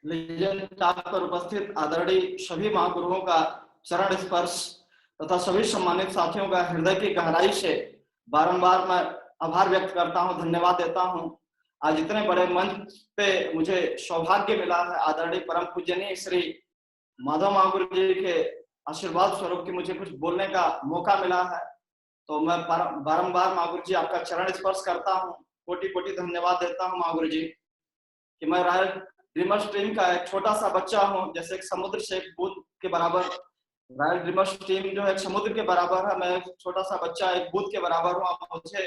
Legend talk पर उपस्थित आदरणीय सभी महागुरुओं का चरण स्पर्श तथा सभी सम्मानित साथियों का हृदय की गहराई से बारंबार मैं आभार व्यक्त करता हूं, धन्यवाद देता हूं। आज इतने बड़े मंच पे मुझे सौभाग्य मिला है आदरणीय परम पूजनीय श्री माधव महागुरु जी के आशीर्वाद स्वरूप की मुझे कुछ बोलने का मौका मिला है। तो मैं बारंबार महागुरु जी आपका चरण स्पर्श करता हूँ, कोटि कोटि धन्यवाद देता हूँ महागुरु जी कि मैं रॉयल ड्रीमर्स टीम का एक छोटा सा बच्चा हूँ। जैसे एक समुद्र से एक बूंद के बराबर रॉयल ड्रीमर्स टीम जो है एक समुद्र के बराबर है, मैं एक छोटा सा बच्चा एक बूंद के बराबर हूँ। मुझे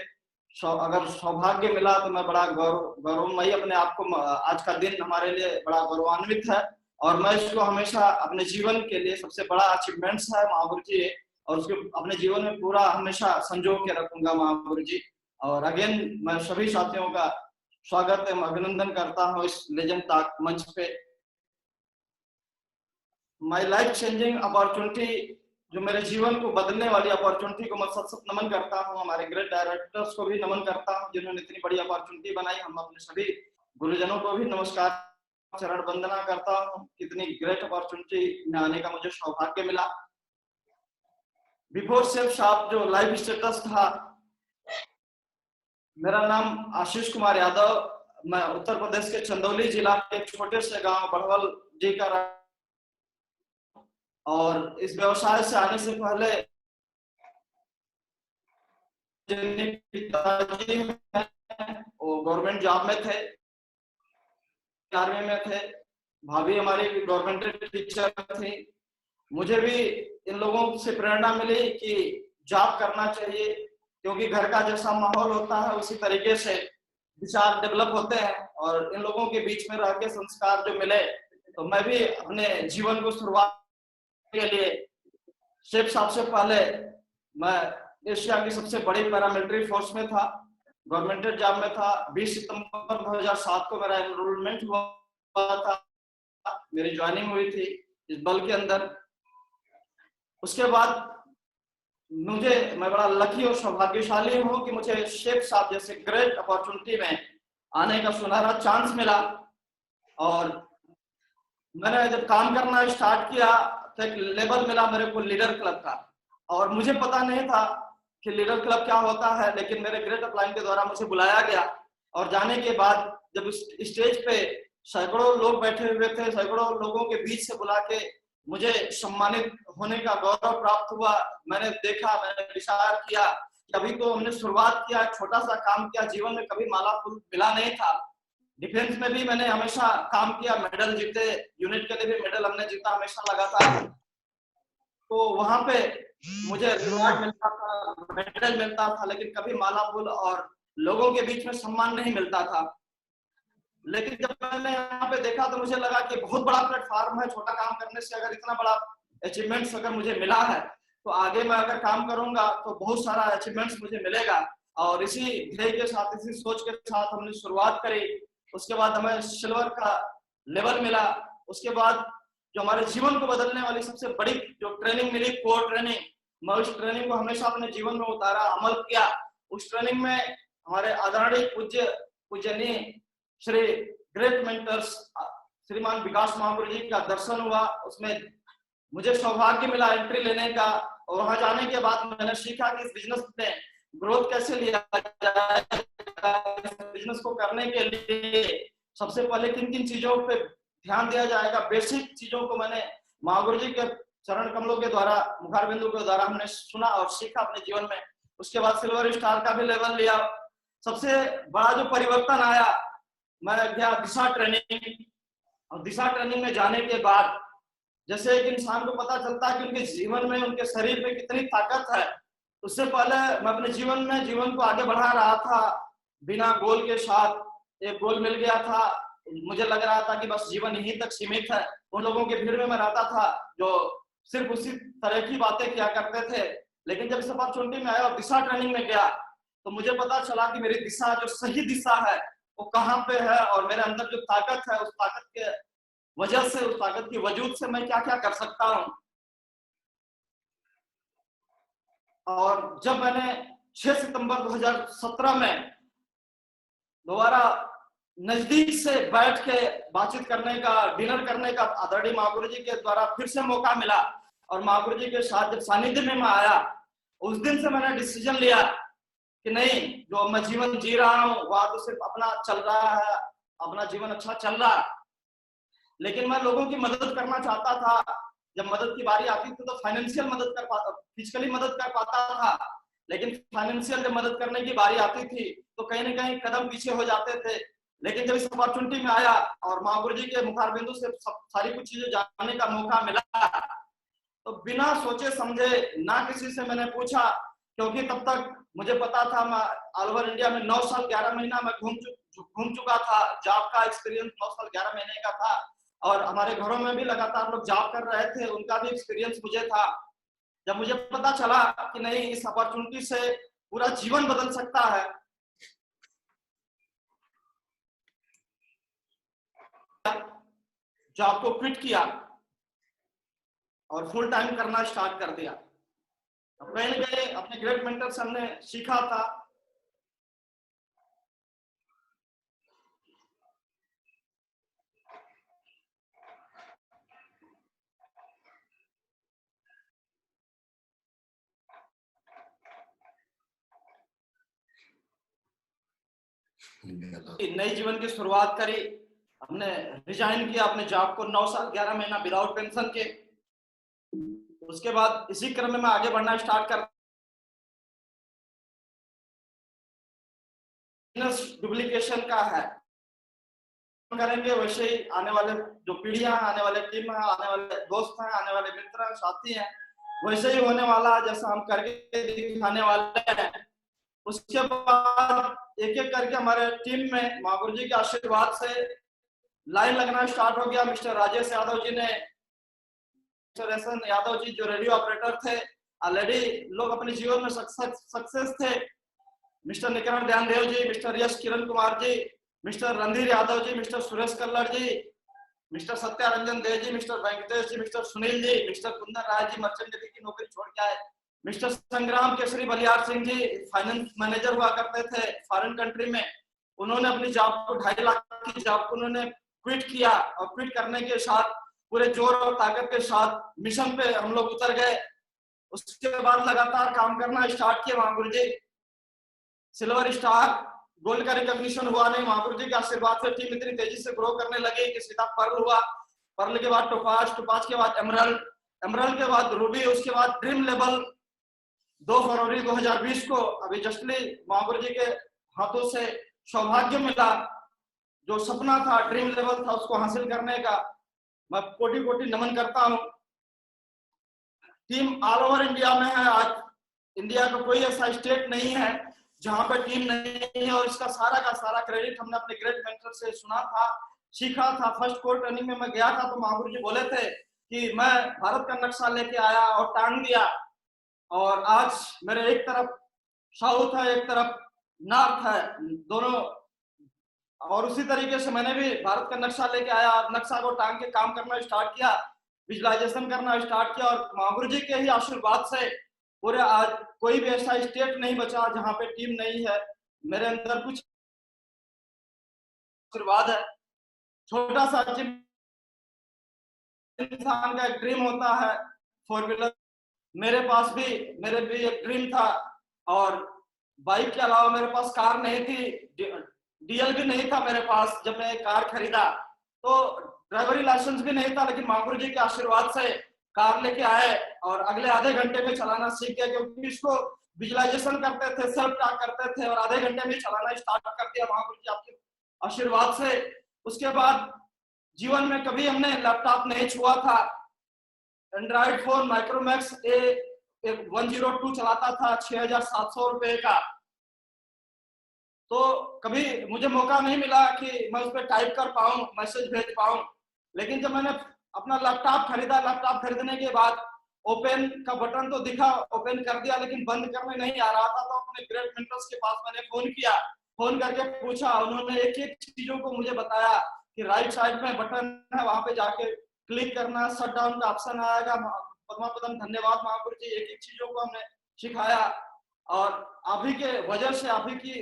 अगर सौभाग्य मिला तो मैं बड़ा गौरवमयी अपने आप को, आज का दिन हमारे लिए बड़ा गौरवान्वित है और मैं इसको हमेशा अपने जीवन के लिए सबसे बड़ा अचीवमेंट्स है महागुरु जी, और उसको अपने जीवन में पूरा हमेशा संजो के रखूंगा महागुरु जी। और अगेन मैं सभी साथियों का स्वागत एवं अभिनंदन करता हूँ इस लेजेंड टॉक मंच पे। माय लाइफ चेंजिंग अपॉर्चुनिटी, जो मेरे जीवन को बदलने वाली अपॉर्चुनिटी को मैं सत नमन करता हूँ। हमारे ग्रेट डायरेक्टर्स को भी नमन करता हूँ जिन्होंने इतनी बड़ी अपॉर्चुनिटी बनाई। हम अपने सभी गुरुजनों को भी नमस्कार, चरण वंदना करता हूँ। कितनी ग्रेट अपॉर्चुनिटी में आने का मुझे सौभाग्य मिला। बिफोर सेल्फ साहब जो लाइफ स्टेटस था, मेरा नाम आशीष कुमार यादव, मैं उत्तर प्रदेश के चंदौली जिला के एक छोटे से गांव बड़वल जी का, और इस व्यवसाय से आने से पहले पिताजी वो गवर्नमेंट जॉब में थे, आर्मी में थे। भाभी हमारी गवर्नमेंट टीचर थी। मुझे भी इन लोगों से प्रेरणा मिली कि जॉब करना चाहिए, क्योंकि घर का जैसा माहौल होता है उसी तरीके से विचार डेवलप होते हैं, और इन लोगों के बीच में रह के संस्कार जो मिले, तो मैं भी अपने जीवन को शुरुआत के लिए शेख साहब से पहले मैं एशिया की सबसे बड़ी पैरामिलिट्री फोर्स में था, गवर्नमेंट जॉब में था। 20 सितंबर 2007 को मेरा एनरोलमेंट हुआ था, मेरी ज्वाइनिंग हुई थी इस बल के अंदर। उसके बाद मैं बड़ा लकी और सौभाग्यशाली हूँ कि मुझे शेख साहब जैसे ग्रेट अपॉर्चुनिटी में आने का सुनहरा चांस मिला। और मैंने जब काम करना स्टार्ट किया तो एक लेवल मिला मेरे को लीडर क्लब का, और मुझे पता नहीं था कि लीडर क्लब क्या होता है, लेकिन मेरे ग्रेट अपलाइन के द्वारा मुझे बुलाया गया। और जाने के बाद जब स्टेज पे सैकड़ों लोग बैठे हुए थे, सैकड़ों लोगों के बीच से बुला के मुझे सम्मानित होने का गौरव प्राप्त हुआ। मैंने देखा, मैंने विचार किया कि अभी तो हमने शुरुआत किया, छोटा सा काम किया, जीवन में कभी माला फूल मिला नहीं था। डिफेंस में भी मैंने हमेशा काम किया, मेडल जीते, यूनिट के लिए भी मेडल हमने जीता हमेशा लगातार। तो वहां पे मुझे रिवॉर्ड मिलता था, मेडल मिलता था, लेकिन कभी माला फूल और लोगों के बीच में सम्मान नहीं मिलता था। लेकिन जब मैंने यहाँ पे देखा तो मुझे लगा कि बहुत बड़ा प्लेटफॉर्म है, छोटा काम करने से अगर इतना बड़ा अचीवमेंट्स अगर मुझे मिला है, तो आगे मैं अगर काम करूंगा तो बहुत सारा अचीवमेंट्स मुझे मिलेगा। और इसी ध्येय के साथ, इसी सोच के साथ हमने शुरुआत करी। उसके बाद हमें सिल्वर का लेवल मिला। उसके बाद जो हमारे जीवन को बदलने वाली सबसे बड़ी जो ट्रेनिंग मिली, कोर ट्रेनिंग, मैं उस ट्रेनिंग को हमेशा अपने जीवन में उतारा, अमल किया। उस ट्रेनिंग में हमारे आदरणीय पूजनीय श्री ग्रेट मेंटर्स श्रीमान विकास महागुरु जी का दर्शन हुआ। उसमें मुझे सौभाग्य मिला एंट्री लेने का, और वहां जाने के बाद मैंने सीखा कि इस बिजनेस में ग्रोथ कैसे लिया जाए, बिजनेस को करने के लिए सबसे पहले किन किन चीजों पे ध्यान दिया जाएगा। बेसिक चीजों को मैंने महागुरु जी के चरण कमलों के द्वारा, मुखार बिंदु के द्वारा हमने सुना और सीखा अपने जीवन में। उसके बाद सिल्वर स्टार का भी लेवल लिया। सबसे बड़ा जो परिवर्तन आया, मैं गया दिशा ट्रेनिंग, और दिशा ट्रेनिंग में जाने के बाद जैसे एक इंसान को पता चलता है कि उनके जीवन में, उनके शरीर में कितनी ताकत है। उससे पहले मैं अपने जीवन को आगे बढ़ा रहा था बिना गोल के साथ। एक गोल मिल गया था, मुझे लग रहा था कि बस जीवन यहीं तक सीमित है। उन लोगों के भीड़ में मैं रहता था जो सिर्फ उसी तरह की बातें किया करते थे। लेकिन जब इस अपॉर्चुनिटी में आया और दिशा ट्रेनिंग में गया, तो मुझे पता चला कि मेरी दिशा, जो सही दिशा है, वो कहाँ पे है, और मेरे अंदर जो ताकत है, उस ताकत के वजह से, उस ताकत की वजूद से मैं क्या क्या कर सकता हूँ। और जब मैंने 6 सितंबर 2017 में दोबारा नजदीक से बैठ के बातचीत करने का, डिनर करने का आदरणीय महागुरु जी के द्वारा फिर से मौका मिला। और महागुरु जी के साथ जब सानिध्य में मैं आया, उस दिन से मैंने डिसीजन लिया कि नहीं, जो मैं जीवन जी रहा हूँ वह तो सिर्फ अपना चल रहा है, अपना जीवन अच्छा चल रहा है, लेकिन मैं लोगों की मदद करना चाहता था। जब मदद की बारी आती थी तो फाइनेंशियल मदद कर पाता, फिजिकली मदद कर पाता था, लेकिन फाइनेंशियल जब मदद करने की बारी आती थी तो कहीं ना कहीं कदम पीछे हो जाते थे। लेकिन जब इस अपॉर्चुनिटी में आया और महागुरु जी के मुखार बिंदु से सारी कुछ चीजें जानने का मौका मिला, तो बिना सोचे समझे, ना किसी से मैंने पूछा, क्योंकि तब तक मुझे पता था, मैं ऑल ओवर इंडिया में 9 साल 11 महीना मैं घूम चुका था। जॉब का एक्सपीरियंस 9 साल 11 महीने का था, और हमारे घरों में भी लगातार लोग जॉब कर रहे थे, उनका भी एक्सपीरियंस मुझे था। जब मुझे पता चला कि नहीं, इस अपॉर्चुनिटी से पूरा जीवन बदल सकता है, जॉब को क्विट किया और फुल टाइम करना स्टार्ट कर दिया। कहीं ना कहीं अपने ग्रेट मेंटर से हमने सीखा था नए जीवन की शुरुआत करी। हमने रिजाइन किया अपने जॉब को 9 साल 11 महीना विदाउट पेंशन के। उसके बाद इसी क्रम में मैं आगे बढ़ना स्टार्ट कर, डुप्लीकेशन का है, करेंगे वैसे ही आने वाले जो पीढ़ियां हैं, आने वाले टीम है, आने वाले दोस्त हैं, आने वाले मित्र हैं, साथी हैं, वैसे ही होने वाला है जैसा हम करके दिखाने वाले हैं। उसके बाद एक एक करके हमारे टीम में महागुरु जी के आशीर्वाद से लाइन लगना स्टार्ट हो गया। मिस्टर राजेश यादव जी ने, मिस्टर एसन यादव जी जो रेडियो ऑपरेटर थे, ऑलरेडी लोग अपने जीवन में सक्सेस थे, मिस्टर निकरण ध्यान देव जी, मिस्टर यश किरण कुमार जी, मिस्टर रणधीर यादव जी, मिस्टर सुरेश कल्लर जी, मिस्टर सत्यारंजन देव जी, मिस्टर वेंकटेश जी, mister Sunil ji, mister Kundan Rai ji merchant navy की नौकरी छोड़ के आए, मिस्टर संग्राम केसरी बलियार सिंह जी फाइनेंस मैनेजर हुआ करते थे फॉरेन कंट्री में, उन्होंने अपनी जॉब को 2.5 लाख की जॉब को उन्होंने क्विट किया, और क्विट करने के साथ पूरे जोर और ताकत के साथ मिशन पे हम लोग उतर गए। उसके बाद लगातार काम करना स्टार्ट किया। Mahaguru G silver star, gold का रिकॉग्निशन हुआ नहीं, महागुरु जी के आशीर्वाद से टीम इतनी तेजी से ग्रो करने लगी कि सीधा पर्ल हुआ, पर्ल के बाद टोपाज, टोपाज के बाद एमरल्ड, एमरल्ड के बाद रूबी, उसके बाद ड्रीम लेवल। 2 फरवरी 2020 को अभी जस्टली महागुरु जी के हाथों से सौभाग्य मिला, जो सपना था, ड्रीम लेवल था, उसको हासिल करने का मैं कोटि कोटि नमन करता हूँ। टीम ऑल ओवर इंडिया में है। आज इंडिया का कोई ऐसा स्टेट नहीं है जहां पर टीम नहीं है, और इसका का सारा क्रेडिट हमने अपने ग्रेट मेंटर से सुना था, सीखा था। फर्स्ट कोर ट्रेनिंग में मैं गया था तो महागुरु जी बोले थे कि मैं भारत का नक्शा लेके आया और टांग दिया, और आज मेरे एक तरफ साउथ है, एक तरफ नॉर्थ है, दोनों, और उसी तरीके से मैंने भी भारत का नक्शा लेके आया और नक्शा को टांग के काम करना स्टार्ट किया, विजुअलाइजेशन करना स्टार्ट किया, और महागुरु जी के ही आशीर्वाद से पूरे आज कोई भी ऐसा स्टेट नहीं बचा जहां पे टीम नहीं है। मेरे अंदर कुछ आशीर्वाद है। छोटा सा इंसान का एक ड्रीम होता है 4 व्हीलर, मेरे भी एक ड्रीम था, और बाइक के अलावा मेरे पास कार नहीं थी, डीएल भी नहीं था मेरे पास। जब मैं कार खरीदा तो ड्राइवरी लाइसेंस भी नहीं था, लेकिन महागुरु जी के आशीर्वाद से कार लेके आए और अगले आधे घंटे में चलाना सीख गया, क्योंकि इसको विजुअलाइजेशन करते थे, सेल्फ टॉक करते थे, और आधे घंटे में चलाना स्टार्ट कर दिया महागुरु जी आपके आशीर्वाद से। उसके बाद जीवन में कभी हमने लैपटॉप नहीं छुआ था। एंड्रॉइड फोन माइक्रोमैक्स A102 चलाता था, 6,700 रुपए का। तो कभी मुझे मौका नहीं मिला कि मैं उस पर टाइप कर पाऊं, मैसेज भेज पाऊं, लेकिन जब मैंने अपना लैपटॉप खरीदा, लैपटॉप खरीदने के बाद ओपन का बटन तो दिखा, ओपन कर दिया, लेकिन बंद करने नहीं आ रहा था। तो अपने ग्रेट मेंटर्स के पास मैंने फोन किया, फोन करके पूछा, उन्होंने एक एक चीजों को मुझे बताया कि राइट साइड में बटन है, वहां पे जाके क्लिक करना, शट डाउन का ऑप्शन आएगा। पद्मापदम धन्यवाद महागुरु जी, एक एक चीजों को हमने सिखाया, और अभी के वजह से, अभी की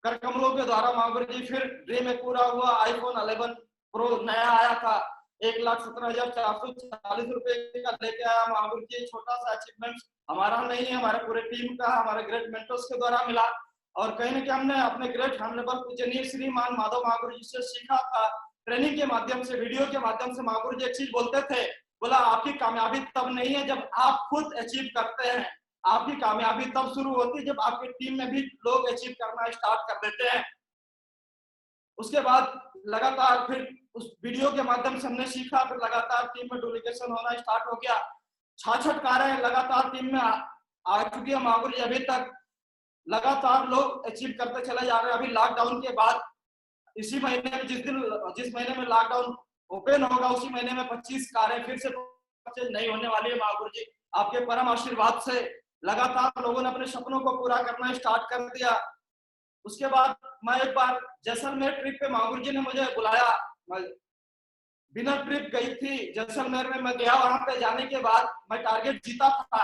कर कमलों के द्वारा महागुरु जी फिर ड्रीम में पूरा हुआ। आईफोन 11 प्रो नया आया था, 1,17,440 रुपए का लेके आया महागुरु जी। छोटा सा अचीवमेंट हमारा नहीं है, हमारे पूरे टीम का, हमारे ग्रेट मेंटर्स के द्वारा मिला। और कहीं ना कहीं हमने अपने ग्रेट हॉनरेबल पूजनीय श्रीमान माधव महागुरु जी से सीखा था। ट्रेनिंग के माध्यम से, वीडियो के माध्यम से महागुरु जी एक चीज बोलते थे, बोला आपकी कामयाबी तब नहीं है जब आप खुद अचीव करते हैं, आपकी कामयाबी तब शुरू होती है जब आपकी टीम में भी लोग अचीव करना स्टार्ट कर देते हैं। उसके बाद लगातार फिर उस वीडियो के माध्यम से हमने सीखा, फिर लगातार टीम में डुप्लीकेशन होना स्टार्ट हो गया। 66 कारें लगातार टीम में आ चुकी है महागुरु जी। अभी तक लगातार लोग अचीव करते चले जा रहे हैं। अभी लॉकडाउन के बाद इसी महीने में जिस महीने में लॉकडाउन ओपन होगा उसी महीने में 25 कारें फिर से नहीं होने वाली है महागुरु जी। आपके परम आशीर्वाद से लगातार लोगों ने अपने सपनों को पूरा करना स्टार्ट कर दिया। उसके बाद मैं एक बार जैसलमेर ट्रिप पे महागुरु जी ने मुझे बुलाया, बिना ट्रिप गई थी जैसलमेर में। मैं गया, वहां पे जाने के बाद मैं टारगेट जीता था।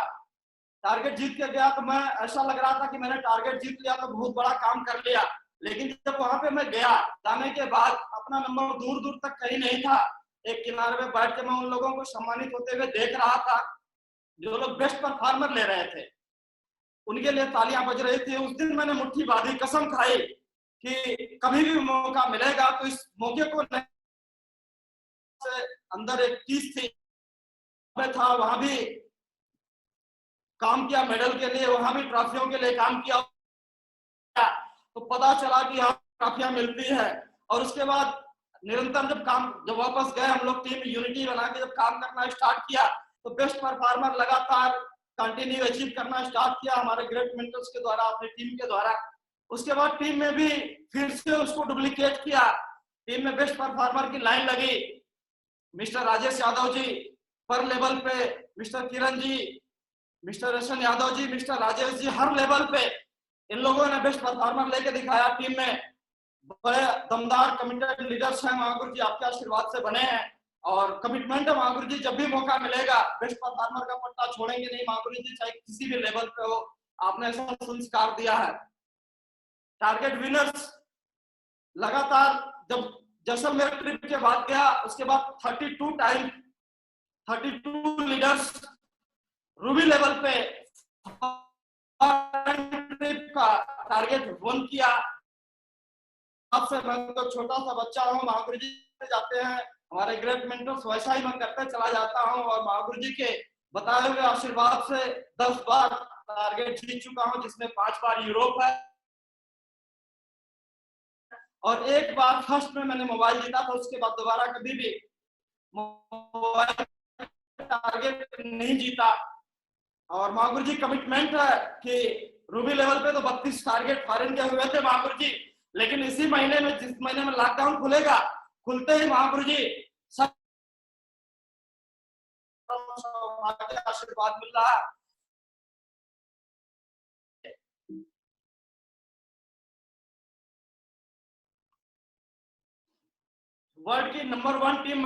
टारगेट जीत के गया तो मैं ऐसा लग रहा था कि मैंने टारगेट जीत लिया तो बहुत बड़ा काम कर लिया। लेकिन जब वहां पे मैं गया, जाने के बाद अपना नंबर दूर दूर तक कहीं नहीं था। एक किनारे में बैठ के मैं उन लोगों को सम्मानित होते हुए देख रहा था जो लोग बेस्ट परफॉर्मर ले रहे थे, उनके लिए तालियां बज रही थी। उस दिन मैंने मुट्ठी बांधी, कसम खाई कि कभी भी मौका मिलेगा तो इस मौके को अंदर एक चीज थी, मैं था वहां भी काम किया, मेडल के लिए, वहां भी ट्रॉफियों के लिए काम किया। तो पता चला कि यहाँ ट्रॉफियां मिलती है। और उसके बाद निरंतर जब वापस गए हम लोग, टीम यूनिटी बना के जब काम करना स्टार्ट किया तो बेस्ट परफॉर्मर लगातार कंटिन्यू अचीव करना स्टार्ट किया हमारे ग्रेट मेंटर्स के द्वारा, अपनी टीम के द्वारा। उसके बाद टीम में भी फिर से उसको डुप्लीकेट किया। टीम में बेस्ट परफॉर्मर की लाइन लगी, मिस्टर राजेश यादव जी पर लेवल पे, मिस्टर किरण जी, मिस्टर रोशन यादव जी, मिस्टर राजेश जी, हर लेवल पे इन लोगों ने बेस्ट परफॉर्मर लेके दिखाया। टीम में बड़े दमदार कमिटेड लीडर्स हैं महागुरु जी, आपके आशीर्वाद से बने हैं। और कमिटमेंट है महागुरु जी, जब भी मौका मिलेगा बेस्ट परफॉर्मर का पट्टा छोड़ेंगे नहीं महागुरु जी, चाहे किसी भी लेवल पे हो। आपने ऐसा संस्कार दिया है। टारगेट विनर्स लगातार जब जैसलमेर ट्रिप के बाद गया, उसके बाद 32 लीडर्स रूबी लेवल पे ट्रिप का टारगेट वन किया। आपसे मैं तो छोटा सा बच्चा हूँ, महागुरु जी जाते हैं हमारे ग्रेट मेंटर्स, वैसा ही मैं करते चला जाता हूँ। और महागुरु जी के बताए हुए आशीर्वाद से 10 बार टारगेट जीत चुका हूँ, जिसमें 5 बार यूरोप है और 1 बार फर्स्ट में मैंने मोबाइल जीता था। उसके बाद दोबारा कभी भी मोबाइल टारगेट नहीं जीता। और महागुरु जी कमिटमेंट है कि रूबी लेवल पे तो 32 टारगेट फॉरेन के हुए थे महागुरु जी, लेकिन इसी महीने में, जिस महीने में लॉकडाउन खुलेगा, खुलते ही महागुरु जी सब आशीर्वाद मिल रहा है। वर्ल्ड की नंबर 1 टीम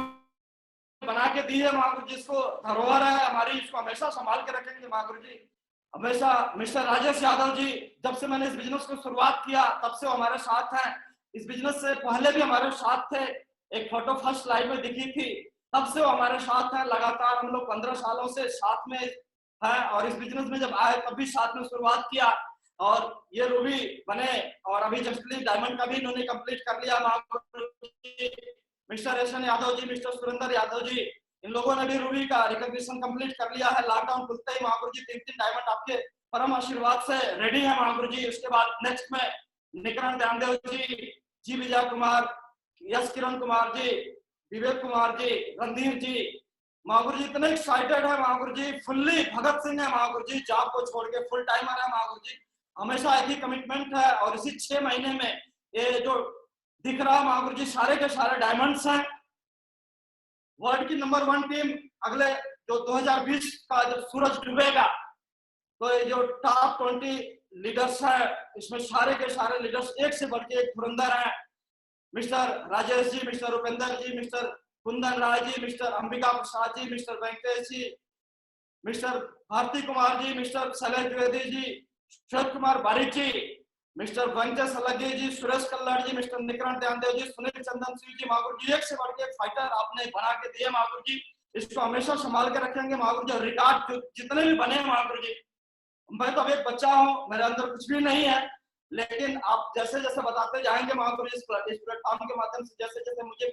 बना के दी है महागुरु जी, इसको धरोहर है हमारी, इसको हमेशा संभाल के रखेंगे महागुरु जी हमेशा। मिस्टर राजेश यादव जी, जब से मैंने इस बिजनेस को शुरुआत किया तब से वो हमारे साथ हैं। इस बिजनेस से पहले भी हमारे साथ थे, एक फोटो फर्स्ट लाइव में दिखी थी, तब से वो हमारे साथ हैं। लगातार हम लोग 15 सालों से साथ में हैं और इस बिजनेस में जब आए तब भी साथ में शुरुआत किया और ये रूबी बने। और अभी जस्टली डायमंड का भी इन्होंने कंप्लीट कर लिया महागुरु जी। मिस्टर रोशन यादव जी, मिस्टर सुरेंद्र यादव जी, इन लोगों ने भी रूबी का रिकॉग्निशन कंप्लीट कर लिया है। लॉकडाउन खुलते ही महागुरु जी 3 डायमंड आपके परम आशीर्वाद से रेडी है महागुरु जी। उसके बाद नेक्स्ट में निकरण ध्यानदेव जी विजय कुमार, यश किरण कुमार जी, विवेक कुमार जी, रणधीर जी, महागुरु जी इतने एक्साइटेड है महागुरु जी। फुल्ली भगत सिंह है महागुरु जी, जॉब को छोड़ के फुल टाइमर है महागुरु जी, हमेशा एक ही कमिटमेंट है। और इसी 6 महीने में ये जो दिख रहा महागुरु जी सारे के सारे डायमंड्स हैं। वर्ल्ड की नंबर 1 टीम अगले जो 2020 का जब सूरज डूबेगा तो ये जो टॉप 20 लीडर्स है, इसमें सारे के सारे लीडर्स एक से बढ़ के एक धुरंधर है। मिस्टर राजेश जी, मिस्टर उपेंद्र जी, mister Kundan Rai ji, mister Ambika Prasad ji, mister Venkatesh जी, मिस्टर भारती कुमार जी, मिस्टर शैलेश द्विवेदी जी, श्वेत कुमार बारिक जी, मिस्टर वेंकटेश अलगे जी, सुरेश कल्लड़ जी, मिस्टर निकरण ध्यानदेव जी, सुनील चंदन सिंह जी, महागुरु जी एक से बढ़ के एक फाइटर आपने बना के दिए महागुरु जी, इसको हमेशा संभाल के रखेंगे महागुरु जी। रिकॉर्ड जितने भी बने महागुरु जी, मैं तो अब एक बच्चा हूँ, मेरे अंदर कुछ भी नहीं है, लेकिन आप जैसे जैसे बताते जाएंगे महागुरु जी, इस प्लेटफॉर्म के माध्यम से जैसे जैसे मुझे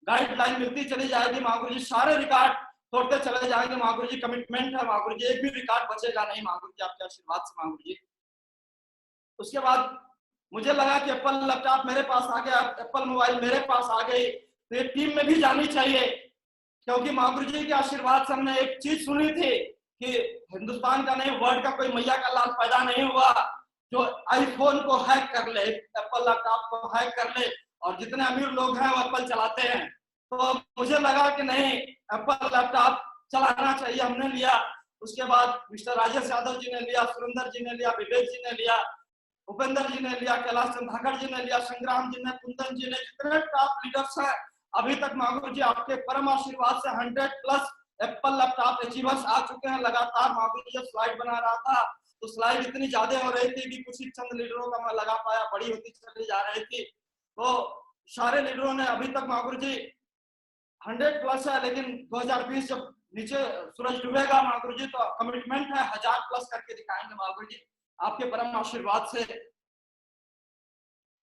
गाइडलाइन मिलती चली जाएगी महागुरु जी, सारे रिकॉर्ड तोड़ते चले जाएंगे महागुरु जी। कमिटमेंट है महागुरु जी, एक भी रिकॉर्ड बचेगा नहीं महागुरु जी, आपके आशीर्वाद से महागुरु जी। उसके बाद मुझे लगा कि एप्पल लैपटॉप मेरे पास आ गया, एप्पल मोबाइल मेरे पास आ गई, तो ये टीम में भी जानी चाहिए, क्योंकि महागुरु जी के आशीर्वाद से हमने एक चीज सुनी थी कि हिंदुस्तान का नहीं, वर्ल्ड का कोई मैया का लाल पैदा नहीं हुआ जो आईफोन को हैक कर ले, एप्पल लैपटॉप को हैक कर ले, और जितने अमीर लोग हैं वो एप्पल चलाते हैं। तो मुझे लगा कि नहीं, एप्पल लैपटॉप चलाना चाहिए, हमने लिया। उसके बाद मिस्टर राजेश यादव जी ने लिया, सुरेंद्र जी ने लिया, विवेक जी ने लिया, उपेंद्र जी ने लिया, कैलाश चंद्र धाकड़ जी ने लिया, संग्राम जी ने, कुंदन जी ने, जितने टॉप लीडर्स हैं अभी तक महागुरु जी आपके परम आशीर्वाद से 100+ एप्पल लैपटॉप अचीवर्स आ चुके हैं। लगातार महागुरु जी जब स्लाइड बना रहा था तो स्लाइड इतनी ज्यादा हो रही थी कि कुछ ही चंद लीडरों का मैं लगा पाया, बड़ी होती चली जा रही थी। तो सारे लीडरों ने अभी तक महागुरु जी 100+ है, लेकिन 2020 जब नीचे सूरज डूबेगा महागुरु जी तो कमिटमेंट है 1000+ करके दिखाएंगे महागुरु जी आपके परम आशीर्वाद से।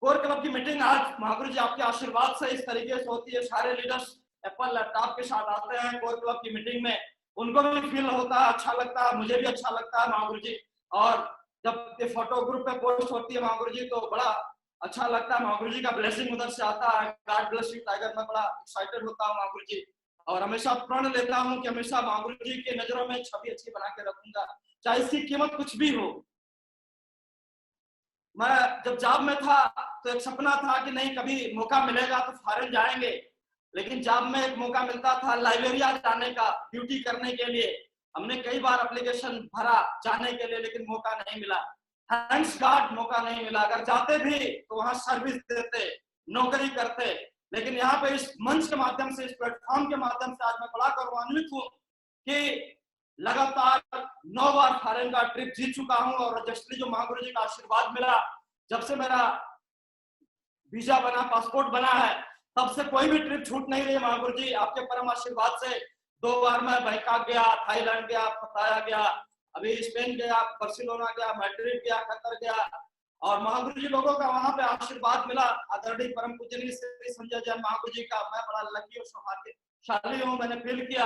कोर क्लब की मीटिंग आज महागुरु जी आपके आशीर्वाद से इस तरीके से होती है, सारे लीडर्स एप्पल लैपटॉप के साथ आते हैं कोर क्लब की मीटिंग में, उनको भी फील होता है, अच्छा लगता है, मुझे भी अच्छा लगता है महागुरु जी। और जब ये फोटो ग्रुप पे पोस्ट होती है महागुरु जी तो बड़ा अच्छा लगता है, महागुरु जी का ब्लेसिंग उधर से आता है, गॉड ब्लेस यू टाइगर, मैं बड़ा एक्साइटेड होता हूँ महागुरु जी, और हमेशा प्रण लेता हूँ कि हमेशा महागुरु जी की नजरों में छवि अच्छी बना के रखूंगा, चाहे इसकी कीमत कुछ भी हो। मैं जब जॉब में था तो एक सपना था कि नहीं कभी मौका मिलेगा तो फॉरेन जाएंगे, लेकिन जॉब में एक मौका मिलता था लाइबेरिया जाने का, ड्यूटी करने के लिए। हमने कई बार एप्लीकेशन भरा जाने के लिए, लेकिन मौका नहीं मिला, थैंक्स गॉड मौका नहीं मिला। अगर जाते भी तो वहां सर्विस देते, नौकरी करते, लेकिन यहाँ पे इस मंच के माध्यम से, इस प्लेटफॉर्म के माध्यम से आज मैं बड़ा गौरवान्वित हूँ कि लगातार 9 बार फॉरेन का ट्रिप जीत चुका हूं, और जस्टली जो महागुरु जी का आशीर्वाद मिला, जब से मेरा वीजा बना, पासपोर्ट बना है, तब से कोई भी ट्रिप छूट नहीं रही महागुरु जी आपके परम आशीर्वाद से। 2 बार मैं बैंकॉक गया, थाईलैंड गया, पताया गया, अभी स्पेन गया, बार्सिलोना गया, मैड्रिड गया, कतर गया, और महागुरु जी लोगों का वहां पे आशीर्वाद मिला। आदरणीय परम पूजनीय श्री संजय जैन महागुरु जी का मैं बड़ा लकी और सौभाग्यशाली हूँ, मैंने फील किया।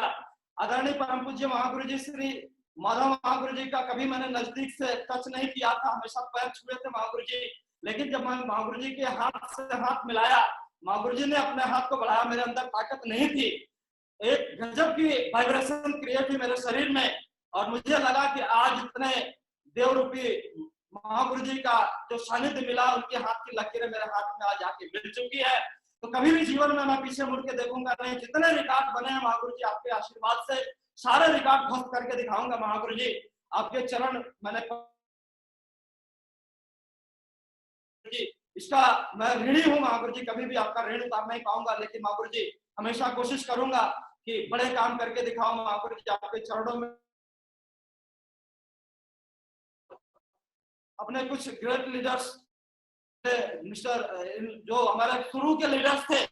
आदरणीय परम पूज्य महागुरु जी श्री माधव महागुरु जी का कभी मैंने नजदीक से टच नहीं किया था, हमेशा पैर छुए थे महागुरु जी, लेकिन जब मैं महागुरु जी के हाथ से हाथ मिलाया, महागुरु जी ने अपने हाथ को बढ़ाया, मेरे अंदर ताकत नहीं थी, एक गजब की वाइब्रेशन क्रिएट हुई मेरे शरीर में, और मुझे लगा कि आज इतने देवरूपी महागुरु जी का जो सानिध्य मिला, उनके हाथ की लकीरें मेरे हाथ में आज आके मिल चुकी है। तो कभी भी जीवन में मैं पीछे मुड़ के देखूंगा नहीं, जितने रिकॉर्ड बने हैं महागुरु जी आपके आशीर्वाद से, सारे रिकॉर्ड ध्वस्त करके दिखाऊंगा महागुरु जी। आपके चरण मैंने इसका मैं ऋणी हूँ महागुरु जी, कभी भी आपका ऋण उतार नहीं पाऊंगा, लेकिन महागुरु जी हमेशा कोशिश करूंगा कि बड़े काम करके दिखाऊं महागुरु जी आपके चरणों में। अपने कुछ ग्रेट लीडर्स, मिस्टर जो हमारे शुरू के लीडर्स थे,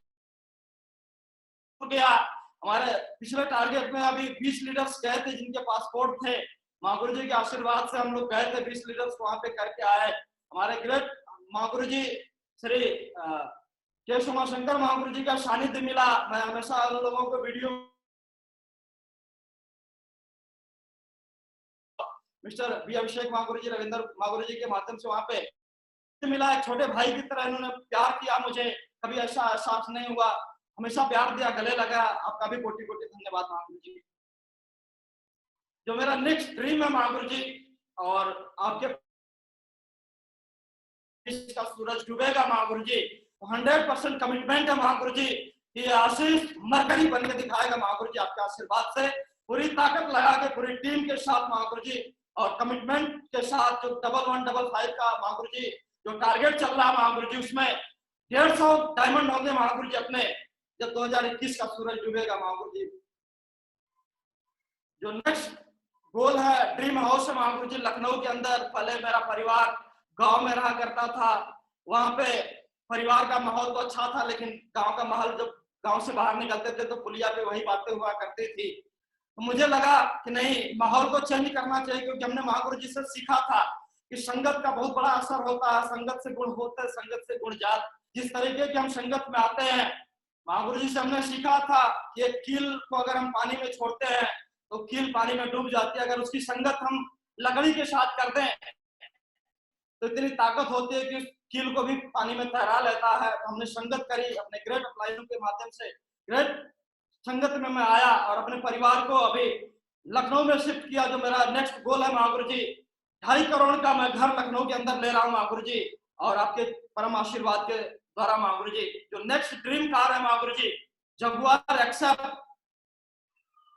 गया हमारे पिछले टारगेट में अभी 20 लीडर्स गए थे जिनके पासपोर्ट थे, महागुरु जी के आशीर्वाद से हम लोग गए थे, 20 लीडर्स वहां पे करके आए। हमारे ग्रेट महागुरु जी श्री केशव उमाशंकर महागुरु जी का सानिध्य मिला, मैं हमेशा उन लोगों को वीडियो, मिस्टर बी अभिषेक महागुरु जी, रविंद्र महागुरु जी के माध्यम से वहां पे मिला, एक छोटे भाई की तरह इन्होंने प्यार किया मुझे, कभी ऐसा एहसास नहीं हुआ, हमेशा प्यार दिया, गले लगा, आपका भी कोटि कोटि धन्यवाद महागुरु जी। जो मेरा नेक्स्ट ड्रीम है महागुरु जी, और आपके का सूरज डूबेगा महागुरु जी, 100% कमिटमेंट है महागुरु जी कि आशीष मरकरी बन के दिखाएगा महागुरु जी आपके आशीर्वाद से, पूरी ताकत लगा के पूरी टीम के साथ महागुरु जी, और कमिटमेंट के साथ जो 1115 का महागुरु जी जो टारगेट चल रहा है महागुरु जी, उसमें 150 डायमंड होंगे महागुरु जी अपने, जब 2021 का सूरज डूबेगा महागुरु जी। जो नेक्स्ट गोल है, ड्रीम हाउस है महागुरु जी लखनऊ के अंदर, पहले मेरा परिवार गांव में रहा करता था, वहां पे परिवार का माहौल तो अच्छा था, लेकिन गांव का माहौल, जब गांव से बाहर निकलते थे तो पुलिया पे वही बातें हुआ करती थी। तो मुझे लगा कि नहीं, माहौल को चेंज करना चाहिए, क्योंकि हमने महागुरु जी से सीखा था कि संगत का बहुत बड़ा असर होता है, संगत से गुण होते हैं, संगत से गुण जात। जिस तरीके के हम संगत में आते हैं, महागुरु जी से हमने सीखा था कि एक कील को अगर हम पानी में छोड़ते हैं तो कील पानी में डूब जाती है, अगर उसकी संगत हम लकड़ी के साथ कर दें तो इतनी ताकत होती है कि कील को भी पानी में तैरा लेता है। तो हमने संगत करी, अपने ग्रेट अपलाइन के माध्यम से ग्रेट संगत में मैं आया और अपने परिवार को अभी लखनऊ में शिफ्ट किया। जो मेरा नेक्स्ट गोल है महागुरु जी, 2.5 करोड़ का मैं घर लखनऊ के अंदर ले रहा हूँ महागुरु जी, और आपके परम आशीर्वाद के द्वारा महागुरु जी। जो नेक्स्ट ड्रीम कार है महागुरु जी, जगुआर एक्सेप्ट,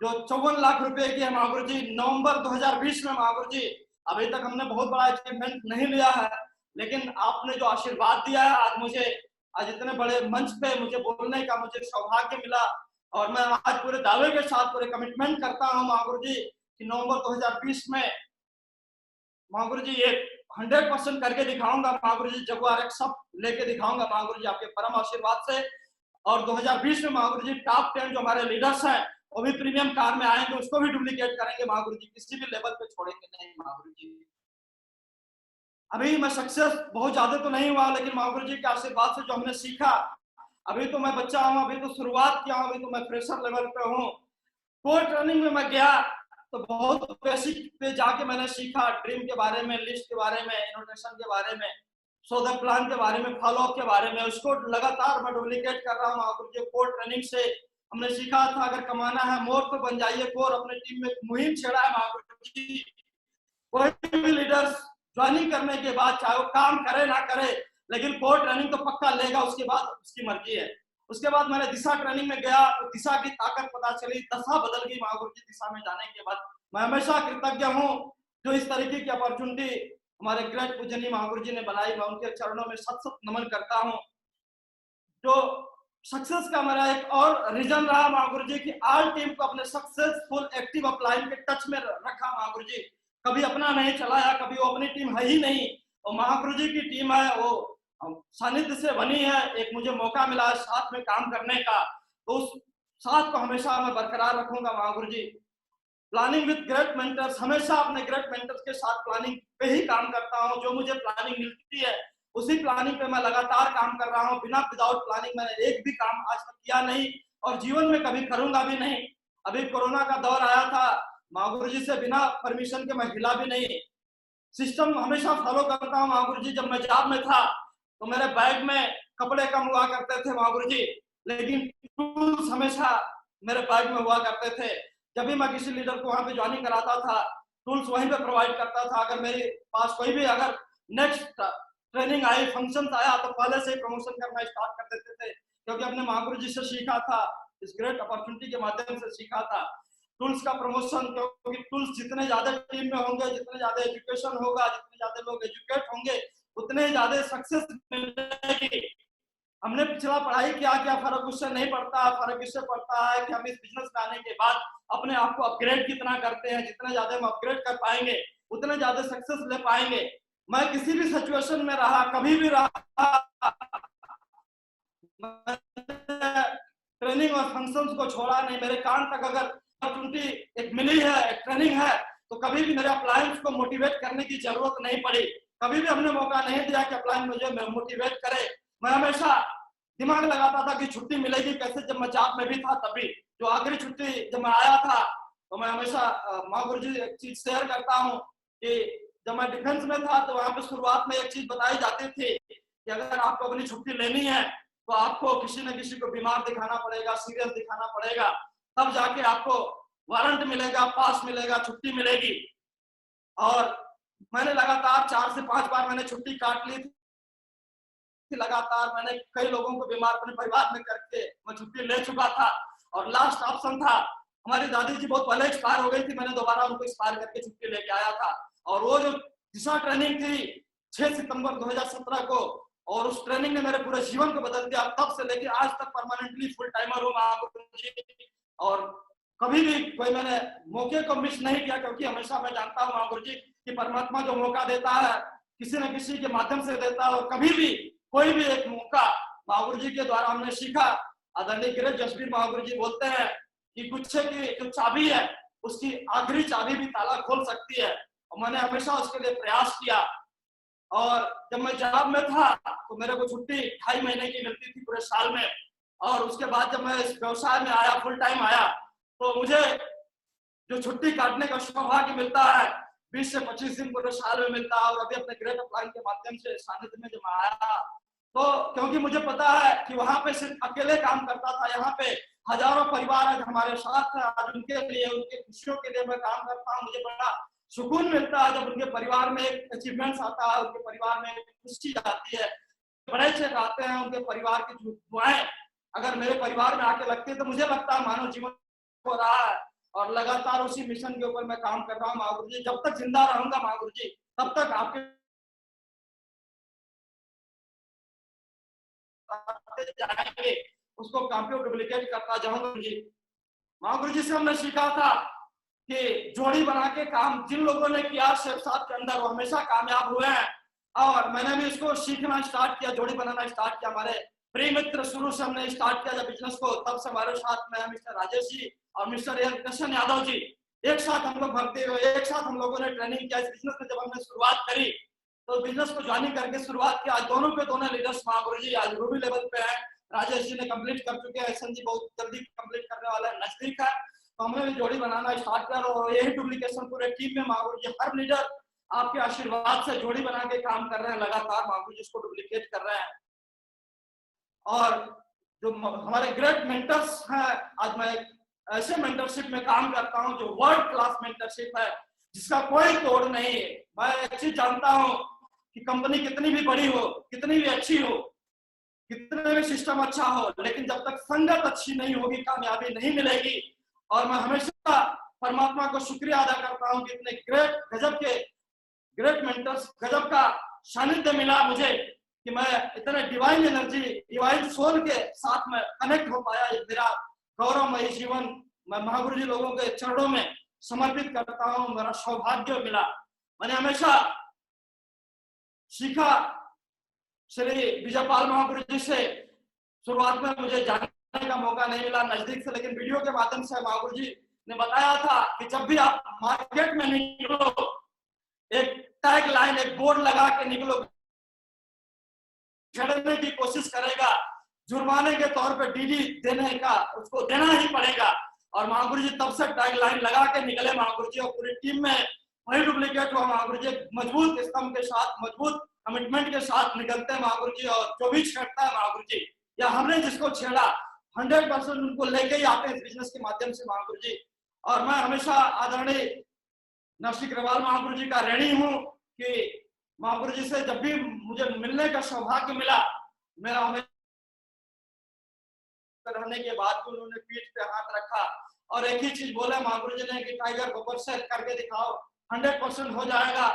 जो 54 लाख रुपए की है महागुरु जी, नवंबर 2020 में महागुरु जी। अभी तक हमने बहुत बड़ा अचीवमेंट नहीं लिया है, लेकिन आपने जो आशीर्वाद दिया है, आज मुझे, आज इतने बड़े मंच पे मुझे बोलने का मुझे सौभाग्य मिला, और मैं आज पूरे दावे के साथ पूरे कमिटमेंट करता हूं महागुरु जी कि नवंबर 2020 में महागुरु जी ये 100% करके दिखाऊंगा महागुरु जी, जगुआर एक सब लेके दिखाऊंगा महागुरु जी आपके परम आशीर्वाद से। और 2020 में महागुरु जी टॉप 10 जो हमारे लीडर्स हैं वो भी प्रीमियम कार में आएंगे, उसको भी डुप्लीकेट करेंगे महागुरु जी, किसी भी लेवल पे छोड़ेंगे नहीं महागुरु जी। अभी मैं सक्सेस बहुत ज्यादा तो नहीं हुआ, लेकिन महागुरु जी के आशीर्वाद से जो हमने सीखा, अभी तो मैं बच्चा हूँ, अभी तो शुरुआत किया हूँ, अभी तो मैं फ्रेशर लेवल पे हूँ। कोर ट्रेनिंग में मैं गया तो बहुत बेसिक पे जाके मैंने सीखा, ड्रीम के बारे में, लिस्ट के बारे में, इनोटेशन के बारे में, सौदा प्लान के बारे में, फॉलो अप के बारे में, उसको लगातार मैं डुप्लीकेट कर रहा हूँ महागुरु जी। कोर ट्रेनिंग से हमने सीखा था अगर कमाना है मोर तो बन जाइए कोर। अपने टीम में मुहिम छेड़ा है महागुरु जी, कोई भी लीडर्स ज्वाइनिंग करने के बाद चाहे वो काम करे ना करे, लेकिन कोर ट्रेनिंग तो पक्का लेगा, उसके बाद उसकी मर्जी है। उसके बाद मैंने दिशा ट्रेनिंग में गया तो दिशा की ताकत पता चली, दशा बदल गई महागुरु जी दिशा में जाने के बाद। मैं हमेशा कृतज्ञ हूँ जो इस तरीके की अपॉर्चुनिटी हमारे ग्रेट पूजनीय महागुरु जी ने बनाई, मैं उनके चरणों में सत सत नमन करता हूँ। जो सक्सेस का मेरा एक और रीजन रहा महागुरु जी कि ऑल टीम को अपने सक्सेसफुल एक्टिव अपलाइन के टच में रखा महागुरु जी, कभी अपना नहीं चलाया, कभी वो अपनी टीम है ही नहीं, और महागुरु जी की टीम है, वो सानिध्य से बनी है। एक मुझे मौका मिला है साथ में काम करने का, तो उस साथ को हमेशा मैं बरकरार रखूंगा महागुरु जी। प्लानिंग विद ग्रेट मेंटर्स, हमेशा अपने ग्रेट मेंटर्स के साथ प्लानिंग पे ही काम करता हूँ। जो मुझे प्लानिंग मिलती है उसी प्लानिंग पे मैं लगातार काम कर रहा हूँ। बिना विदाउट प्लानिंग मैंने एक भी काम आज तक किया नहीं, और जीवन में कभी करूंगा भी नहीं। अभी कोरोना का दौर आया था, महागुरु जी से बिना परमिशन के मैं हिला भी नहीं। सिस्टम हमेशा फॉलो करता हूँ महागुरु जी। जब मैं जॉब में था तो मेरे बैग में कपड़े कम हुआ करते थे महागुरु जी, लेकिन टूल्स हमेशा मेरे बैग में हुआ करते थे। जब भी मैं किसी लीडर को वहां पे ज्वाइनिंग कराता था, टूल्स वहीं पे प्रोवाइड करता था। अगर मेरे पास कोई भी अगर नेक्स्ट ट्रेनिंग आई, फंक्शन आया, तो पहले से प्रमोशन करना स्टार्ट कर देते थे, क्योंकि अपने महागुरु जी से सीखा था, इस ग्रेट अपॉर्चुनिटी के माध्यम से सीखा था टूल्स का प्रमोशन। क्योंकि टूल्स जितने ज्यादा टीम में होंगे, जितने ज्यादा एजुकेशन होगा, जितने ज्यादा लोग एजुकेट होंगे, उतने ज्यादा सक्सेस मिलेगी। हमने पिछला पढ़ाई किया, क्या फर्क उससे नहीं पड़ता, फर्क इससे पड़ता है कि हम इस बिजनेस में आने के बाद अपने आप को अपग्रेड कितना करते हैं। जितने ज्यादा हम अपग्रेड कर पाएंगे उतने ज्यादा सक्सेस ले पाएंगे। मैं किसी भी सिचुएशन में रहा, कभी भी रहा, ट्रेनिंग और फंक्शंस को छोड़ा नहीं। मेरे कान तक अगर अपॉर्चुनिटी एक मिली है, एक ट्रेनिंग है, तो कभी भी मेरे अपलायंस को मोटिवेट करने की जरूरत नहीं पड़ी। कभी भी हमने मौका नहीं दिया कि अपलायन मुझे मोटिवेट करे। मैं हमेशा दिमाग लगाता था कि छुट्टी मिलेगी कैसे। जब मैं जॉब में भी था तभी, जो आखिरी छुट्टी जब मैं आया था, तो मैं हमेशा महागुरु जी एक चीज शेयर करता हूँ कि जब मैं डिफेंस में था तो वहां पे शुरुआत में एक चीज बताई जाती थी कि अगर आपको अपनी छुट्टी लेनी है तो आपको किसी न किसी को बीमार दिखाना पड़ेगा, सीरियस दिखाना पड़ेगा, तब जाके आपको वारंट मिलेगा, पास मिलेगा, छुट्टी मिलेगी। और मैंने लगातार 4 से 5 बार मैंने छुट्टी काट ली थी। लगातार मैंने कई लोगों को बीमार अपने परिवार में करके मैं छुट्टी ले चुका था, और लास्ट ऑप्शन था, हमारी दादी जी बहुत पहले एक्सपायर हो गई थी, मैंने दोबारा उनको एक्सपायर करके छुट्टी लेके आया था। और वो जो दिशा ट्रेनिंग थी 6 सितंबर 2017 को, और उस ट्रेनिंग ने मेरे पूरे जीवन को बदल दिया। तब से लेके आज तक परमानेंटली फुल टाइमर हूँ महागुरु जी, और कभी भी कोई मैंने मौके को मिस नहीं किया, क्योंकि हमेशा मैं जानता हूँ महागुरु जी कि परमात्मा जो मौका देता है किसी न किसी के माध्यम से देता है, और कभी भी कोई भी एक मौका महागुरु जी के द्वारा हमने सीखा। आदरणीय गिरीश जसवीर महागुरु जी बोलते हैं कि गुच्छे की जो चाबी है उसकी आखिरी चाबी भी ताला खोल सकती है, और मैंने हमेशा उसके लिए प्रयास किया। और जब मैं जॉब में था तो मेरे को छुट्टी 2.5 महीने की मिलती थी पूरे साल में, और उसके बाद जब मैं इस व्यवसाय में आया, फुल टाइम आया, तो मुझे जो छुट्टी काटने का सौभाग्य मिलता है 20 से 25 दिन पूरे साल में मिलता है। और अभी अपने ग्रेट अपलाइन के माध्यम से सानिध्य में जब मैं आया, तो क्योंकि मुझे पता है कि वहां पे सिर्फ अकेले काम करता था, यहाँ पे हजारों परिवार आज हमारे साथ है, आज उनके लिए, उनके खुशियों के लिए मैं काम करता हूँ। मुझे बड़ा सुकून मिलता है जब उनके परिवार में एक अचीवमेंट्स आता है, उनके परिवार में एक खुशी आती है, बड़े चेक आते हैं, उनके परिवार की दुआएं अगर मेरे परिवार में आके लगती है तो मुझे लगता है मानव जीवन हो रहा है। और लगातार उसी मिशन के ऊपर मैं काम कर रहा हूँ महागुरु जी। जब तक जिंदा रहूंगा महागुरु जी, तब तक आपके जाएंगे, उसको कंप्यूटर डुप्लीकेट करता जाऊंगा जी। महागुरु जी से हमने सीखा था कि जोड़ी बना के काम जिन लोगों ने किया शेर साहब के अंदर, वो हमेशा कामयाब हुए हैं। और मैंने भी इसको सीखना स्टार्ट किया, जोड़ी बनाना स्टार्ट किया। हमारे प्रिय मित्र शुरू से हमने स्टार्ट किया जब बिजनेस को, तब से हमारे साथ में मिस्टर राजेश जी और मिस्टर कृष्ण यादव जी एक साथ हम लोग भर्ती हुए, एक साथ हम लोगों ने ट्रेनिंग किया इस बिजनेस में। जब हमने शुरुआत करी तो बिजनेस को ज्वाइनिंग करके शुरुआत किया। आज दोनों के दोनों लीडर्स महागुरु जी आज रूबी लेवल पे हैं। राजेश जी ने कंप्लीट कर चुके हैं, एसएन जी बहुत जल्दी कंप्लीट करने वाला है, नजदीक है। तो हमने भी जोड़ी बनाना स्टार्ट किया, और यही डुप्लीकेशन पूरे टीम में महागुरु जी हर लीडर आपके आशीर्वाद से जोड़ी बना के काम कर रहे हैं, लगातार महागुरु जी इसको डुप्लीकेट कर रहे हैं। और जो हमारे ग्रेट मेंटर्स हैं, आज मैं ऐसे मेंटरशिप में काम करता हूं जो वर्ल्ड क्लास मेंटरशिप है, जिसका कोई तोड़ नहीं है। मैं एक चीज जानता हूं कि कंपनी कितनी भी बड़ी हो, कितनी भी अच्छी हो, कितने भी सिस्टम अच्छा हो, लेकिन जब तक संगत अच्छी नहीं होगी कामयाबी नहीं मिलेगी। और मैं हमेशा परमात्मा को शुक्रिया अदा करता हूं कि इतने ग्रेट गजब के ग्रेट मेंटर्स, गजब का सानिध्य मिला मुझे कि मैं इतने डिवाइन एनर्जी, डिवाइन सोल के साथ में कनेक्ट हो पाया। ये मेरा गौरवमयी जीवन मैं महागुरु जी लोगों के चरणों में समर्पित करता हूं, मेरा सौभाग्य मिला। मैंने हमेशा सीखा श्री विजयपाल महागुरु जी से। शुरुआत में मुझे जानने का मौका नहीं मिला नजदीक से, लेकिन वीडियो के माध्यम से महागुरु जी ने बताया था कि जब भी आप मार्केट में निकलो, एक टैग लाइन, एक बोर्ड लगा के निकलो, छड़ने की कोशिश करेगा, जुर्माने के तौर पे डीडी देने का उसको देना ही पड़ेगा। और महागुरु जी तब से टैग लाइन लगा के निकले महागुरु जी, और पूरी टीम में वही डुप्लीकेट हुआ महागुरु जी। मजबूत स्तंभ के साथ, मजबूत कमिटमेंट के साथ निकलते हैं महागुरु जी, और जो भी छेड़ता है महागुरु जी, या हमने जिसको छेड़ा 100% उनको लेके ही आते हैं इस बिजनेस के माध्यम से महागुरु जी। और मैं हमेशा आदरणीय नरसिंह अग्रवाल महागुरु जी का ऋणी हूँ कि महागुरु जी से जब भी मुझे मिलने का सौभाग्य मिला, मेरा हमेशा रहने के बाद भी उन्होंने पीठ पे हाथ रखा और एक ही चीज बोला महागुरु जी ने कि टाइगर गोबर से करके दिखाओ, 100% हो जाएगा।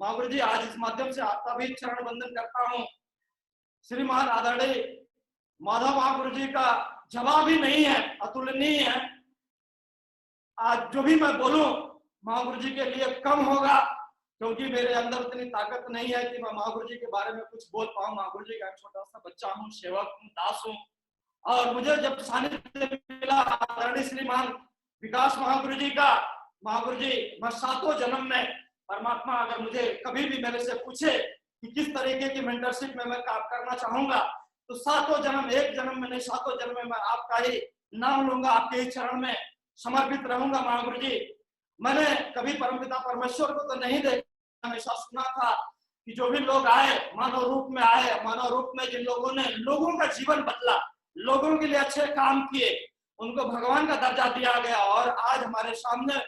महागुरु जी आज इस माध्यम से आपका भी चरण वंदन करता हूँ। श्रीमान आदरणीय माधव महागुरु जी का जवाब ही नहीं है, अतुलनीय है। आज जो भी मैं बोलूं महागुरु जी के लिए कम होगा, क्योंकि मेरे अंदर इतनी ताकत नहीं है कि मैं महागुरु जी के बारे में कुछ बोल पाऊं। महागुरु जी का एक छोटा सा बच्चा हूं, सेवक हूं, दास हूं। और मुझे जब सानिध्य मिला आदरणीय श्रीमान विकास महागुरु जी का, महागुरु जी मैं 7वें जन्म में परमात्मा अगर मुझे कभी भी मेरे से पूछे कि किस तरीके की मेंटरशिप में मैं काम करना चाहूंगा, तो 7वें जन्म, एक जन्म में नहीं 7वें जन्म में मैं आपका ही नाम लूंगा, आपके ही चरण में समर्पित रहूंगा महागुरु जी। मैंने कभी परमपिता परमेश्वर को तो नहीं देखा, हमेशा सुना था कि जो भी लोग आए मानव रूप में आए, मानव रूप में जिन लोगों ने लोगों का जीवन बदला, लोगों के लिए अच्छे काम किए, उनको भगवान का दर्जा दिया गया। और आज हमारे सामने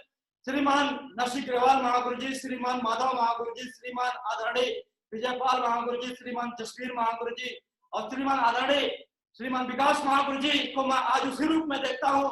श्रीमान नरसिंह अग्रवाल महागुरु जी, श्रीमान माधव महागुरु जी, श्रीमान आदरणीय विजयपाल महागुरु जी, श्रीमान जसवीर महागुरु जी और श्रीमान आदरणीय श्रीमान विकास महागुरु जी को मैं आज उसी रूप में देखता हूँ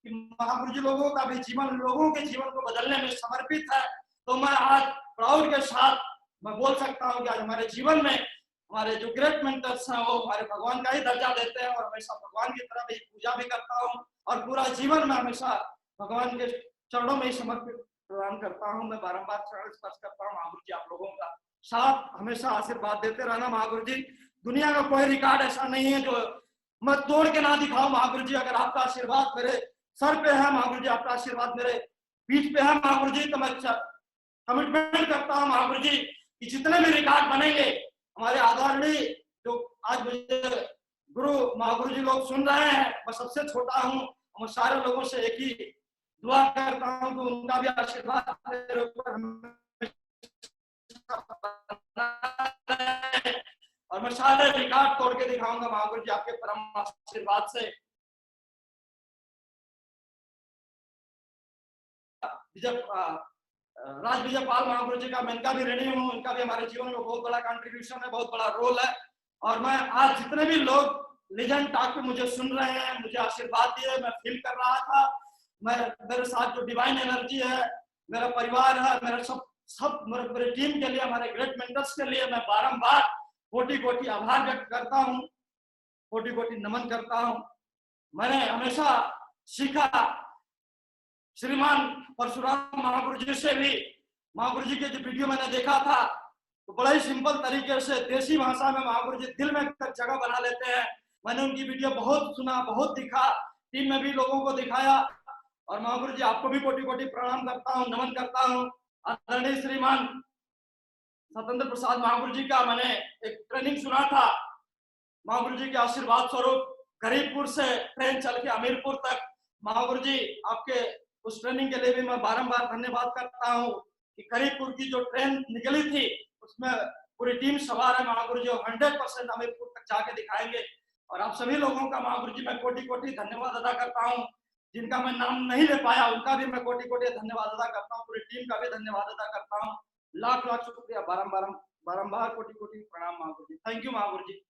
कि महागुरु जी लोगों का भी जीवन लोगों के जीवन को बदलने में समर्पित है। तो मैं आज प्राउड के साथ मैं बोल सकता हूँ कि आज हमारे जीवन में हमारे जो ग्रेट मेंटर्स हैं वो हमारे भगवान का ही दर्जा देते हैं, और हमेशा भगवान की तरह ही पूजा भी करता हूँ, और पूरा जीवन में हमेशा भगवान के चरणों में ही समर्पित प्रदान करता हूँ। मैं बारंबार चरण स्पर्श करता हूँ महागुरु जी आप लोगों का। साथ हमेशा आशीर्वाद देते रहना महागुरु जी। दुनिया का कोई रिकॉर्ड ऐसा नहीं है जो मैं तोड़ के ना दिखाऊं महागुरु जी। अगर आपका आशीर्वाद मेरे सर पे है महागुरु जी, आपका आशीर्वाद मेरे पीठ पे है महागुरु जी, तो मैं कमिटमेंट करता हूं महागुरु जी कि जितने भी रिकॉर्ड बनेंगे हमारे आदरणीय जो आज मुझे गुरु महागुरु जी लोग सुन रहे हैं, मैं सबसे छोटा हूं, मैं सारे लोगों से एक ही दुआ करता हूं कि उनका भी आशीर्वाद मेरे ऊपर और मैं सारे रिकॉर्ड तोड़ के दिखाऊंगा महागुरु जी आपके परम आशीर्वाद से। राज विजय पाल महागुरु जी का मैं इनका भी ऋणी हूँ, इनका भी हमारे जीवन में बहुत बड़ा कंट्रीब्यूशन है, बहुत बड़ा रोल है। और मैं आज जितने भी लोग लेजेंड टॉक पे मुझे सुन रहे हैं, मुझे आशीर्वाद दिए, मैं फील कर रहा था, मैं मेरे साथ जो डिवाइन एनर्जी है, मेरा परिवार है, मेरा सब मेरे टीम के लिए, हमारे ग्रेट मेंटर्स के लिए मैं बारंबार कोटि-कोटि आभार व्यक्त करता हूँ, कोटि-कोटि नमन करता हूँ। मैंने हमेशा सीखा श्रीमान परशुराम महागुरु जी से भी। महागुरु जी के जो वीडियो मैंने देखा था तो बड़ा ही सिंपल तरीके से देसी भाषा में महागुरु जी दिल में जगह बना लेते हैं। मैंने उनकी वीडियो बहुत सुना, बहुत दिखा, टीम में भी लोगों को दिखाया। और महागुरु जी आपको भी कोटि-कोटि प्रणाम करता हूँ, नमन करता हूँ। आदरणीय श्रीमान सत्येंद्र प्रसाद महागुरु जी का मैंने एक ट्रेनिंग सुना था, महागुरु जी के आशीर्वाद स्वरूप गरीबपुर से ट्रेन चल के हमीरपुर तक। महागुरु जी आपके उस ट्रेनिंग के लिए भी मैं बारंबार धन्यवाद करता हूँ कि गरीबपुर की जो ट्रेन निकली थी उसमें पूरी टीम सवार है महागुरु जी, 100% हमीरपुर तक जाके दिखाएंगे। और आप सभी लोगों का महागुरु जी मैं कोटि-कोटि धन्यवाद अदा करता हूँ। जिनका मैं नाम नहीं ले पाया उनका भी मैं कोटि-कोटि धन्यवाद अदा करता हूँ, पूरी टीम का भी धन्यवाद अदा करता हूँ। लाख लाख शुक्रिया, बारंबार कोटि-कोटि प्रणाम महागुरु जी। Thank you Mahaguru ji.